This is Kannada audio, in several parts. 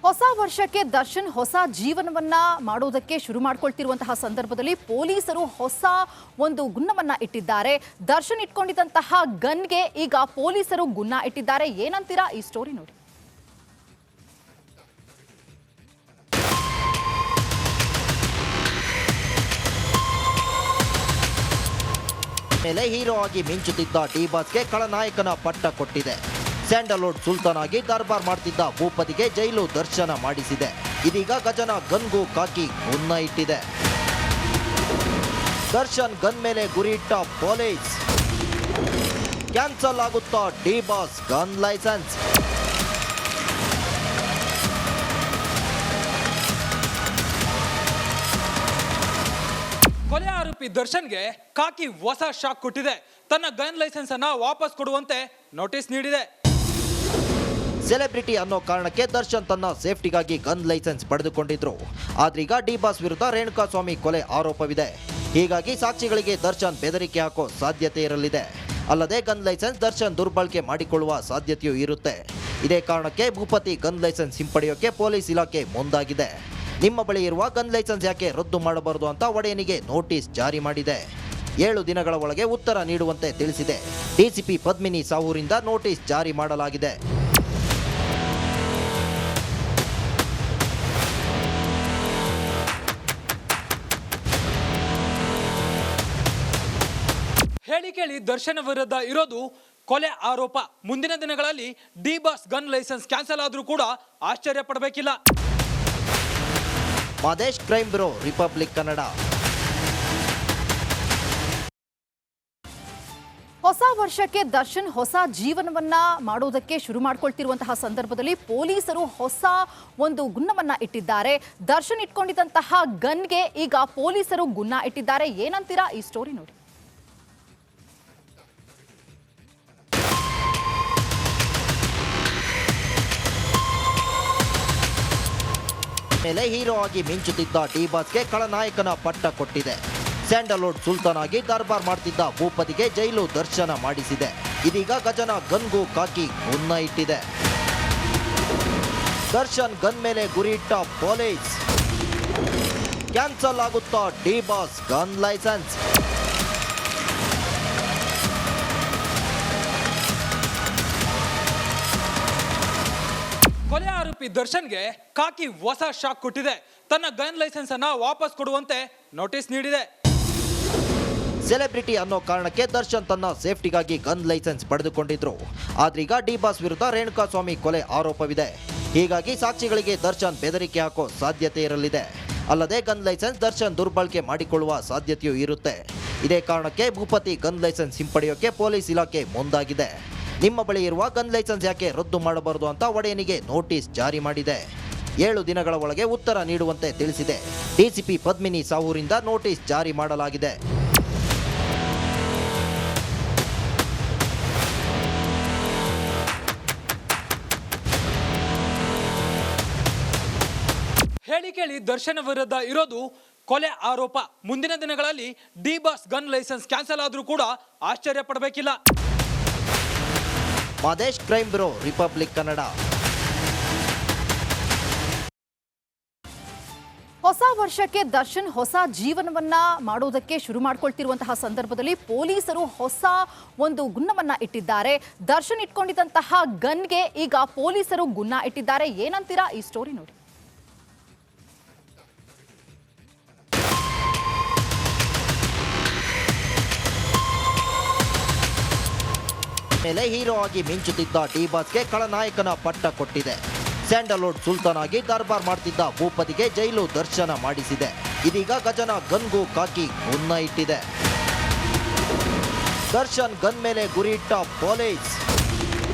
ಹೊಸ ವರ್ಷಕ್ಕೆ ದರ್ಶನ್ ಹೊಸ ಜೀವನವನ್ನ ಮಾಡೋದಕ್ಕೆ ಶುರು ಮಾಡ್ಕೊಳ್ತಿರುವಂತಹ ಸಂದರ್ಭದಲ್ಲಿ ಪೊಲೀಸರು ಹೊಸ ಒಂದು ಗುನ್ನವನ್ನ ಇಟ್ಟಿದ್ದಾರೆ. ದರ್ಶನ್ ಇಟ್ಕೊಂಡಿದ್ದಂತಹ ಗನ್ಗೆ ಈಗ ಪೊಲೀಸರು ಗುನ್ನ ಇಟ್ಟಿದ್ದಾರೆ. ಏನಂತೀರಾ ಈ ಸ್ಟೋರಿ ನೋಡಿ. ಮೇಲೆ ಹೀರೋ ಆಗಿ ಮಿಂಚುತ್ತಿದ್ದ ಡಿ ಬಾಸ್ಗೆ ಖಳನಾಯಕನ ಪಟ್ಟ ಕೊಟ್ಟಿದೆ. ಸ್ಯಾಂಡಲ್ವುಡ್ ಸುಲ್ತಾನ್ ಆಗಿ ದರ್ಬಾರ್ ಮಾಡ್ತಿದ್ದ ಭೂಪತಿಗೆ ಜೈಲು ದರ್ಶನ ಮಾಡಿಸಿದೆ. ಇದೀಗ ಗಜನ ಗನ್ಗೂ ಕಾಕಿ ಗುನ್ನ ಇಟ್ಟಿದೆ. ದರ್ಶನ್ ಗನ್ ಮೇಲೆ ಗುರಿಯಿಟ್ಟ ಪೊಲೀಸ್. ಕ್ಯಾನ್ಸಲ್ ಆಗುತ್ತಾ ಡಿ ಬಾಸ್ ಗನ್ ಲೈಸೆನ್ಸ್. ಕೊಲೆ ಆರೋಪಿ ದರ್ಶನ್ಗೆ ಕಾಕಿ ಹೊಸ ಶಾಕ್ ಕೊಟ್ಟಿದೆ. ತನ್ನ ಗನ್ ಲೈಸೆನ್ಸ್ ಅನ್ನ ವಾಪಸ್ ಕೊಡುವಂತೆ ನೋಟಿಸ್ ನೀಡಿದೆ. ಸೆಲೆಬ್ರಿಟಿ ಅನ್ನೋ ಕಾರಣಕ್ಕೆ ದರ್ಶನ್ ತನ್ನ ಸೇಫ್ಟಿಗಾಗಿ ಗನ್ ಲೈಸೆನ್ಸ್ ಪಡೆದುಕೊಂಡಿದ್ರು. ಆದ್ರೀಗ ಡಿ ಬಾಸ್ ವಿರುದ್ಧ ರೇಣುಕಾಸ್ವಾಮಿ ಕೊಲೆ ಆರೋಪವಿದೆ. ಹೀಗಾಗಿ ಸಾಕ್ಷಿಗಳಿಗೆ ದರ್ಶನ್ ಬೆದರಿಕೆ ಹಾಕೋ ಸಾಧ್ಯತೆ ಇರಲಿದೆ. ಅಲ್ಲದೆ ಗನ್ ಲೈಸೆನ್ಸ್ ದರ್ಶನ್ ದುರ್ಬಳಕೆ ಮಾಡಿಕೊಳ್ಳುವ ಸಾಧ್ಯತೆಯೂ ಇರುತ್ತೆ. ಇದೇ ಕಾರಣಕ್ಕೆ ಭೂಪತಿ ಗನ್ ಲೈಸೆನ್ಸ್ ಹಿಂಪಡೆಯೋಕೆ ಪೊಲೀಸ್ ಇಲಾಖೆ ಮುಂದಾಗಿದೆ. ನಿಮ್ಮ ಬಳಿ ಇರುವ ಗನ್ ಲೈಸೆನ್ಸ್ ಯಾಕೆ ರದ್ದು ಮಾಡಬಾರದು ಅಂತ ಒಡೆಯನಿಗೆ ನೋಟಿಸ್ ಜಾರಿ ಮಾಡಿದೆ. 7 ದಿನಗಳ ಒಳಗೆ ಉತ್ತರ ನೀಡುವಂತೆ ತಿಳಿಸಿದೆ. ಡಿಸಿಪಿ ಪದ್ಮಿನಿ ಸಾಹೂರಿಂದ ನೋಟಿಸ್ ಜಾರಿ ಮಾಡಲಾಗಿದೆ. ಹೇಳಿ ಕೇಳಿ ದರ್ಶನ್ ವಿರುದ್ಧ ಇರೋದು ಕೊಲೆ ಆರೋಪ. ಮುಂದಿನ ದಿನಗಳಲ್ಲಿ D boss gun licence cancel ಆದ್ರೂ ಕೂಡ ಆಶ್ಚರ್ಯ ಪಡಬೇಕಿಲ್ಲ. Madesh, crime bureau, Republic Kannada. ಹೊಸ ವರ್ಷಕ್ಕೆ ದರ್ಶನ್ ಹೊಸ ಜೀವನವನ್ನ ಮಾಡೋದಕ್ಕೆ ಶುರು ಮಾಡ್ಕೊಳ್ತಿರುವಂತಹ ಸಂದರ್ಭದಲ್ಲಿ ಪೊಲೀಸರು ಹೊಸ ಒಂದು ಗುನ್ನವನ್ನ ಇಟ್ಟಿದ್ದಾರೆ. ದರ್ಶನ್ ಇಟ್ಕೊಂಡಿದ್ದಂತಹ ಗನ್ಗೆ ಈಗ ಪೊಲೀಸರು ಗುನ್ನ ಇಟ್ಟಿದ್ದಾರೆ. ಏನಂತೀರಾ ಈ ಸ್ಟೋರಿ ನೋಡಿ. ಮೇಲೆ ಹೀರೋ ಆಗಿ ಮಿಂಚುತ್ತಿದ್ದ ಡಿ ಬಾಸ್ಗೆ ಖಳನಾಯಕನ ಪಟ್ಟ ಕೊಟ್ಟಿದೆ. ಸ್ಯಾಂಡಲ್ವುಡ್ ಸುಲ್ತಾನ್ ಆಗಿ ದರ್ಬಾರ್ ಮಾಡ್ತಿದ್ದ ಭೂಪತಿಗೆ ಜೈಲು ದರ್ಶನ ಮಾಡಿಸಿದೆ. ಇದೀಗ ಗಜನ ಗನ್ಗೂ ಕಾಕಿ ಗುನ್ನ ಇಟ್ಟಿದೆ. ದರ್ಶನ್ ಗನ್ ಮೇಲೆ ಗುರಿಯಿಟ್ಟ ಪೊಲೀಸ್. ಕ್ಯಾನ್ಸಲ್ ಆಗುತ್ತಾ ಡಿ ಬಾಸ್ ಗನ್ ಲೈಸೆನ್ಸ್. ಕೊಲೆ ಆರೋಪಿ ದರ್ಶನ್ಗೆ ಕಾಕಿ ಹೊಸ ಶಾಕ್ ಕೊಟ್ಟಿದೆ. ತನ್ನ ಗನ್ ಲೈಸೆನ್ಸ್ ಅನ್ನ ವಾಪಸ್ ಕೊಡುವಂತೆ ನೋಟಿಸ್ ನೀಡಿದೆ. ಸೆಲೆಬ್ರಿಟಿ ಅನ್ನೋ ಕಾರಣಕ್ಕೆ ದರ್ಶನ್ ತನ್ನ ಸೇಫ್ಟಿಗಾಗಿ ಗನ್ ಲೈಸೆನ್ಸ್ ಪಡೆದುಕೊಂಡಿದ್ರು. ಆದ್ರೀಗ ಡಿ ಬಾಸ್ ವಿರುದ್ಧ ರೇಣುಕಾಸ್ವಾಮಿ ಕೊಲೆ ಆರೋಪವಿದೆ. ಹೀಗಾಗಿ ಸಾಕ್ಷಿಗಳಿಗೆ ದರ್ಶನ್ ಬೆದರಿಕೆ ಹಾಕೋ ಸಾಧ್ಯತೆ ಇರಲಿದೆ. ಅಲ್ಲದೆ ಗನ್ ಲೈಸೆನ್ಸ್ ದರ್ಶನ್ ದುರ್ಬಳಕೆ ಮಾಡಿಕೊಳ್ಳುವ ಸಾಧ್ಯತೆಯೂ ಇರುತ್ತೆ. ಇದೇ ಕಾರಣಕ್ಕೆ ಭೂಪತಿ ಗನ್ ಲೈಸೆನ್ಸ್ ಹಿಂಪಡೆಯೋಕೆ ಪೊಲೀಸ್ ಇಲಾಖೆ ಮುಂದಾಗಿದೆ. ನಿಮ್ಮ ಬಳಿ ಇರುವ ಗನ್ ಲೈಸೆನ್ಸ್ ಯಾಕೆ ರದ್ದು ಮಾಡಬಾರದು ಅಂತ ಒಡೆಯನಿಗೆ ನೋಟಿಸ್ ಜಾರಿ ಮಾಡಿದೆ. 7 ದಿನಗಳ ಒಳಗೆ ಉತ್ತರ ನೀಡುವಂತೆ ತಿಳಿಸಿದೆ. ಡಿಸಿಪಿ ಪದ್ಮಿನಿ ಸಾಹೂರಿಂದ ನೋಟಿಸ್ ಜಾರಿ ಮಾಡಲಾಗಿದೆ. ಹೇಳಿ ಕೇಳಿ ದರ್ಶನ್ ವಿರುದ್ಧ ಇರೋದು ಕೊಲೆ ಆರೋಪ. ಮುಂದಿನ ದಿನಗಳಲ್ಲಿ D boss gun licence cancel ಆದ್ರೂ ಕೂಡ ಆಶ್ಚರ್ಯ ಪಡಬೇಕಿಲ್ಲ. Madesh, crime bureau, Republic Kannada. ಹೊಸ ವರ್ಷಕ್ಕೆ ದರ್ಶನ್ ಹೊಸ ಜೀವನವನ್ನ ಮಾಡೋದಕ್ಕೆ ಶುರು ಮಾಡ್ಕೊಳ್ತಿರುವಂತಹ ಸಂದರ್ಭದಲ್ಲಿ ಪೊಲೀಸರು ಹೊಸ ಒಂದು ಗುನ್ನವನ್ನ ಇಟ್ಟಿದ್ದಾರೆ. ದರ್ಶನ್ ಇಟ್ಕೊಂಡಿದ್ದಂತಹ ಗನ್ಗೆ ಈಗ ಪೊಲೀಸರು ಗುನ್ನ ಇಟ್ಟಿದ್ದಾರೆ. ಏನಂತೀರಾ ಈ ಸ್ಟೋರಿ ನೋಡಿ. ಮೇಲೆ ಹೀರೋ ಆಗಿ ಮಿಂಚುತ್ತಿದ್ದ ಡಿ ಬಾಸ್ಗೆ ಖಳನಾಯಕನ ಪಟ್ಟ ಕೊಟ್ಟಿದೆ. ಸ್ಯಾಂಡಲ್ವುಡ್ ಸುಲ್ತಾನ್ ಆಗಿ ದರ್ಬಾರ್ ಮಾಡ್ತಿದ್ದ ಭೂಪತಿಗೆ ಜೈಲು ದರ್ಶನ ಮಾಡಿಸಿದೆ. ಇದೀಗ ಗಜನ ಗನ್ಗೂ ಕಾಕಿ ಗುನ್ನ ಇಟ್ಟಿದೆ. ದರ್ಶನ್ ಗನ್ ಮೇಲೆ ಗುರಿಯಿಟ್ಟ ಪೊಲೀಸ್.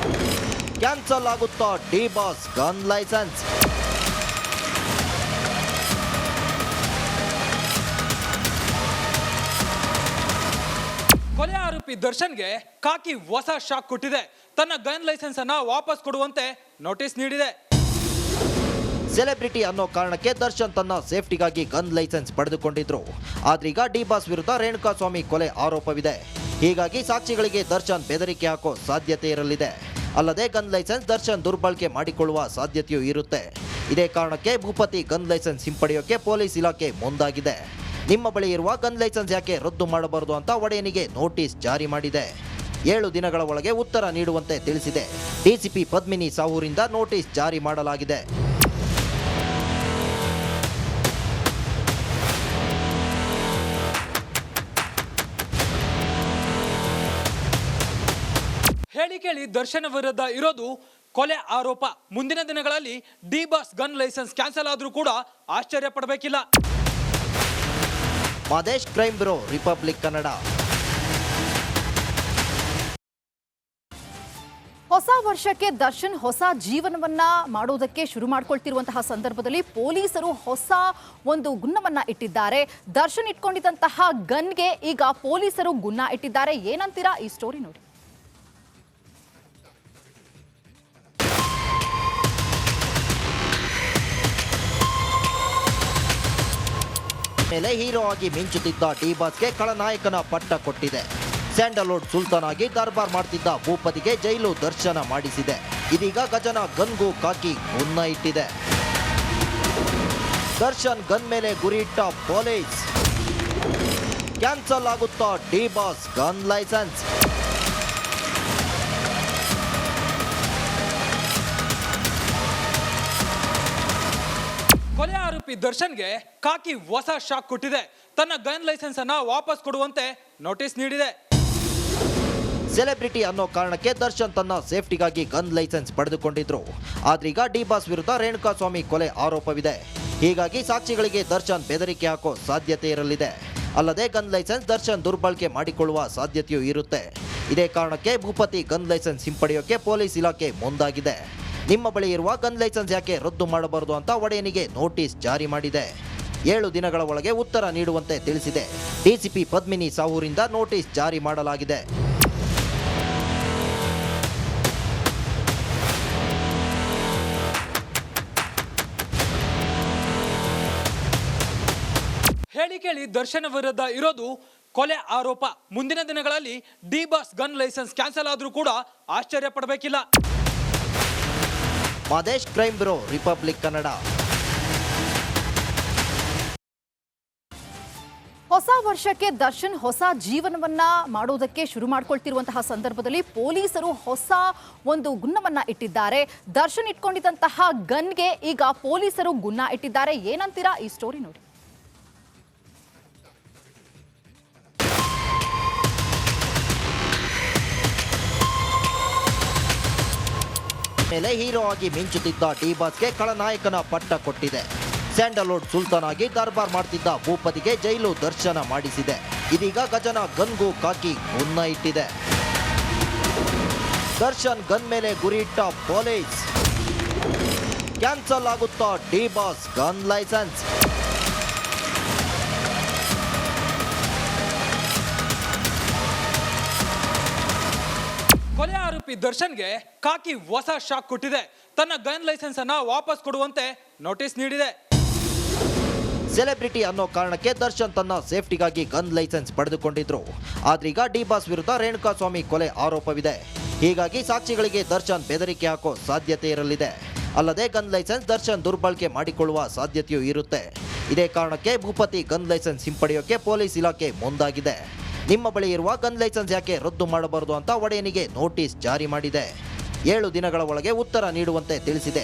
ಕ್ಯಾನ್ಸಲ್ ಆಗುತ್ತಾ ಡಿ ಬಾಸ್ ಗನ್ ಲೈಸೆನ್ಸ್. ಕೊಲೆ ಆರೋಪಿ ದರ್ಶನ್ಗೆ ಕಾಕಿ ಹೊಸ ಶಾಕ್ ಕೊಟ್ಟಿದೆ. ತನ್ನ ಗನ್ ಲೈಸೆನ್ಸ್ ಅನ್ನ ವಾಪಸ್ ಕೊಡುವಂತೆ ನೋಟಿಸ್ ನೀಡಿದೆ. ಸೆಲೆಬ್ರಿಟಿ ಅನ್ನೋ ಕಾರಣಕ್ಕೆ ದರ್ಶನ್ ತನ್ನ ಸೇಫ್ಟಿಗಾಗಿ ಗನ್ ಲೈಸೆನ್ಸ್ ಪಡೆದುಕೊಂಡಿದ್ರು. ಆದ್ರೀಗ ಡಿ ಬಾಸ್ ವಿರುದ್ಧ ರೇಣುಕಾಸ್ವಾಮಿ ಕೊಲೆ ಆರೋಪವಿದೆ. ಹೀಗಾಗಿ ಸಾಕ್ಷಿಗಳಿಗೆ ದರ್ಶನ್ ಬೆದರಿಕೆ ಹಾಕೋ ಸಾಧ್ಯತೆ ಇರಲಿದೆ. ಅಲ್ಲದೆ ಗನ್ ಲೈಸೆನ್ಸ್ ದರ್ಶನ್ ದುರ್ಬಳಕೆ ಮಾಡಿಕೊಳ್ಳುವ ಸಾಧ್ಯತೆಯೂ ಇರುತ್ತೆ. ಇದೇ ಕಾರಣಕ್ಕೆ ಭೂಪತಿ ಗನ್ ಲೈಸೆನ್ಸ್ ಹಿಂಪಡೆಯೋಕೆ ಪೊಲೀಸ್ ಇಲಾಖೆ ಮುಂದಾಗಿದೆ. ನಿಮ್ಮ ಬಳಿ ಇರುವ ಗನ್ ಲೈಸೆನ್ಸ್ ಯಾಕೆ ರದ್ದು ಮಾಡಬಾರದು ಅಂತ ಒಡೆಯನಿಗೆ ನೋಟಿಸ್ ಜಾರಿ ಮಾಡಿದೆ. 7 ದಿನಗಳ ಒಳಗೆ ಉತ್ತರ ನೀಡುವಂತೆ ತಿಳಿಸಿದೆ. ಡಿಸಿಪಿ ಪದ್ಮಿನಿ ಸಾವೂರಿಂದ ನೋಟಿಸ್ ಜಾರಿ ಮಾಡಲಾಗಿದೆ. ಹೇಳಿ ಕೇಳಿ ದರ್ಶನ್ ವಿರುದ್ಧ ಇರೋದು ಕೊಲೆ ಆರೋಪ. ಮುಂದಿನ ದಿನಗಳಲ್ಲಿ D boss gun licence cancel ಆದ್ರೂ ಕೂಡ ಆಶ್ಚರ್ಯ ಪಡಬೇಕಿಲ್ಲ. Madesh, crime bureau, Republic Kannada. ಹೊಸ ವರ್ಷಕ್ಕೆ ದರ್ಶನ್ ಹೊಸ ಜೀವನವನ್ನ ಮಾಡೋದಕ್ಕೆ ಶುರು ಮಾಡ್ಕೊಳ್ತಿರುವಂತಹ ಸಂದರ್ಭದಲ್ಲಿ ಪೊಲೀಸರು ಹೊಸ ಒಂದು ಗುನ್ನವನ್ನ ಇಟ್ಟಿದ್ದಾರೆ. ದರ್ಶನ್ ಇಟ್ಕೊಂಡಿದ್ದಂತಹ ಗನ್ಗೆ ಈಗ ಪೊಲೀಸರು ಗುನ್ನ ಇಟ್ಟಿದ್ದಾರೆ. ಏನಂತೀರಾ ಈ ಸ್ಟೋರಿ ನೋಡಿ. ಮೇಲೆ ಹೀರೋ ಆಗಿ ಮಿಂಚುತ್ತಿದ್ದ ಡಿ ಬಾಸ್ಗೆ ಖಳನಾಯಕನ ಪಟ್ಟ ಕೊಟ್ಟಿದೆ. ಸ್ಯಾಂಡಲ್ವುಡ್ ಸುಲ್ತಾನ್ ಆಗಿ ದರ್ಬಾರ್ ಮಾಡ್ತಿದ್ದ ಭೂಪತಿಗೆ ಜೈಲು ದರ್ಶನ ಮಾಡಿಸಿದೆ. ಇದೀಗ ಗಜನ ಗನ್ಗೂ ಕಾಕಿ ಗುನ್ನ ಇಟ್ಟಿದೆ. ದರ್ಶನ್ ಗನ್ ಮೇಲೆ ಗುರಿಯಿಟ್ಟ ಪೊಲೀಸ್. ಕ್ಯಾನ್ಸಲ್ ಆಗುತ್ತಾ ಡಿ ಬಾಸ್ ಗನ್ ಲೈಸೆನ್ಸ್? ಕೊಲೆ ಆರೋಪಿ ದರ್ಶನ್ಗೆ ಕಾಕಿ ಹೊಸ ಶಾಕ್ ಕೊಟ್ಟಿದೆ. ತನ್ನ ಗನ್ ಲೈಸೆನ್ಸ್ ಅನ್ನ ವಾಪಸ್ ಕೊಡುವಂತೆ ನೋಟಿಸ್ ನೀಡಿದೆ. ಸೆಲೆಬ್ರಿಟಿ ಅನ್ನೋ ಕಾರಣಕ್ಕೆ ದರ್ಶನ್ ತನ್ನ ಸೇಫ್ಟಿಗಾಗಿ ಗನ್ ಲೈಸೆನ್ಸ್ ಪಡೆದುಕೊಂಡಿದ್ರು. ಆದ್ರೀಗ ಡಿ ಬಾಸ್ ವಿರುದ್ಧ ರೇಣುಕಾಸ್ವಾಮಿ ಕೊಲೆ ಆರೋಪವಿದೆ. ಹೀಗಾಗಿ ಸಾಕ್ಷಿಗಳಿಗೆ ದರ್ಶನ್ ಬೆದರಿಕೆ ಹಾಕೋ ಸಾಧ್ಯತೆ ಇರಲಿದೆ. ಅಲ್ಲದೆ ಗನ್ ಲೈಸೆನ್ಸ್ ದರ್ಶನ್ ದುರ್ಬಳಕೆ ಮಾಡಿಕೊಳ್ಳುವ ಸಾಧ್ಯತೆಯೂ ಇರುತ್ತೆ. ಇದೇ ಕಾರಣಕ್ಕೆ ಭೂಪತಿ ಗನ್ ಲೈಸೆನ್ಸ್ ಹಿಂಪಡೆಯೋಕೆ ಪೊಲೀಸ್ ಇಲಾಖೆ ಮುಂದಾಗಿದೆ. ನಿಮ್ಮ ಬಳಿ ಇರುವ ಗನ್ ಲೈಸೆನ್ಸ್ ಯಾಕೆ ರದ್ದು ಮಾಡಬಾರದು ಅಂತ ಒಡೆಯನಿಗೆ ನೋಟಿಸ್ ಜಾರಿ ಮಾಡಿದೆ. 7 ದಿನಗಳ ಒಳಗೆ ಉತ್ತರ ನೀಡುವಂತೆ ತಿಳಿಸಿದೆ. ಡಿಸಿಪಿ ಪದ್ಮಿನಿ ಸಾವೂರಿಂದ ನೋಟಿಸ್ ಜಾರಿ ಮಾಡಲಾಗಿದೆ. ಹೇಳಿ ಕೇಳಿ ದರ್ಶನ್ ವಿರುದ್ಧ ಇರೋದು ಕೊಲೆ ಆರೋಪ. ಮುಂದಿನ ದಿನಗಳಲ್ಲಿ D boss gun licence cancel ಆದ್ರೂ ಕೂಡ ಆಶ್ಚರ್ಯ ಪಡಬೇಕಿಲ್ಲ. Madesh, crime bureau, Republic Kannada. ಹೊಸ ವರ್ಷಕ್ಕೆ ದರ್ಶನ್ ಹೊಸ ಜೀವನವನ್ನ ಮಾಡೋದಕ್ಕೆ ಶುರು ಮಾಡ್ಕೊಳ್ತಿರುವಂತಹ ಸಂದರ್ಭದಲ್ಲಿ ಪೊಲೀಸರು ಹೊಸ ಒಂದು ಗುನ್ನವನ್ನ ಇಟ್ಟಿದ್ದಾರೆ. ದರ್ಶನ್ ಇಟ್ಕೊಂಡಿದ್ದಂತಹ ಗನ್ಗೆ ಈಗ ಪೊಲೀಸರು ಗುನ್ನ ಇಟ್ಟಿದ್ದಾರೆ. ಏನಂತೀರಾ ಈ ಸ್ಟೋರಿ ನೋಡಿ. ಮೇಲೆ ಹೀರೋ ಆಗಿ ಮಿಂಚುತ್ತಿದ್ದ ಡಿ ಬಾಸ್ಗೆ ಖಳನಾಯಕನ ಪಟ್ಟ ಕೊಟ್ಟಿದೆ. ಸ್ಯಾಂಡಲ್ವುಡ್ ಸುಲ್ತಾನ್ ಆಗಿ ದರ್ಬಾರ್ ಮಾಡ್ತಿದ್ದ ಭೂಪತಿಗೆ ಜೈಲು ದರ್ಶನ ಮಾಡಿಸಿದೆ. ಇದೀಗ ಗಜನ ಗನ್ಗೂ ಕಾಕಿ ಗುನ್ನ ಇಟ್ಟಿದೆ. ದರ್ಶನ್ ಗನ್ ಮೇಲೆ ಗುರಿಯಿಟ್ಟ ಪೊಲೀಸ್. ಕ್ಯಾನ್ಸಲ್ ಆಗುತ್ತಾ ಡಿ ಬಾಸ್ ಗನ್ ಲೈಸೆನ್ಸ್? ಕೊಲೆ ಆರೋಪಿ ದರ್ಶನ್ಗೆ ಕಾಕಿ ಹೊಸ ಶಾಕ್ ಕೊಟ್ಟಿದೆ. ತನ್ನ ಗನ್ ಲೈಸೆನ್ಸ್ ಅನ್ನ ವಾಪಸ್ ಕೊಡುವಂತೆ ನೋಟಿಸ್ ನೀಡಿದೆ. ಸೆಲೆಬ್ರಿಟಿ ಅನ್ನೋ ಕಾರಣಕ್ಕೆ ದರ್ಶನ್ ತನ್ನ ಸೇಫ್ಟಿಗಾಗಿ ಗನ್ ಲೈಸೆನ್ಸ್ ಪಡೆದುಕೊಂಡಿದ್ರು. ಆದ್ರೀಗ ಡಿ ಬಾಸ್ ವಿರುದ್ಧ ರೇಣುಕಾಸ್ವಾಮಿ ಕೊಲೆ ಆರೋಪವಿದೆ. ಹೀಗಾಗಿ ಸಾಕ್ಷಿಗಳಿಗೆ ದರ್ಶನ್ ಬೆದರಿಕೆ ಹಾಕೋ ಸಾಧ್ಯತೆ ಇರಲಿದೆ. ಅಲ್ಲದೆ ಗನ್ ಲೈಸೆನ್ಸ್ ದರ್ಶನ್ ದುರ್ಬಳಕೆ ಮಾಡಿಕೊಳ್ಳುವ ಸಾಧ್ಯತೆಯೂ ಇರುತ್ತೆ. ಇದೇ ಕಾರಣಕ್ಕೆ ಭೂಪತಿ ಗನ್ ಲೈಸೆನ್ಸ್ ಹಿಂಪಡೆಯೋಕೆ ಪೊಲೀಸ್ ಇಲಾಖೆ ಮುಂದಾಗಿದೆ. ನಿಮ್ಮ ಬಳಿ ಇರುವ ಗನ್ ಲೈಸೆನ್ಸ್ ಯಾಕೆ ರದ್ದು ಮಾಡಬಾರದು ಅಂತ ಒಡೆಯನಿಗೆ ನೋಟಿಸ್ ಜಾರಿ ಮಾಡಿದೆ. 7 ದಿನಗಳ ಒಳಗೆ ಉತ್ತರ ನೀಡುವಂತೆ ತಿಳಿಸಿದೆ.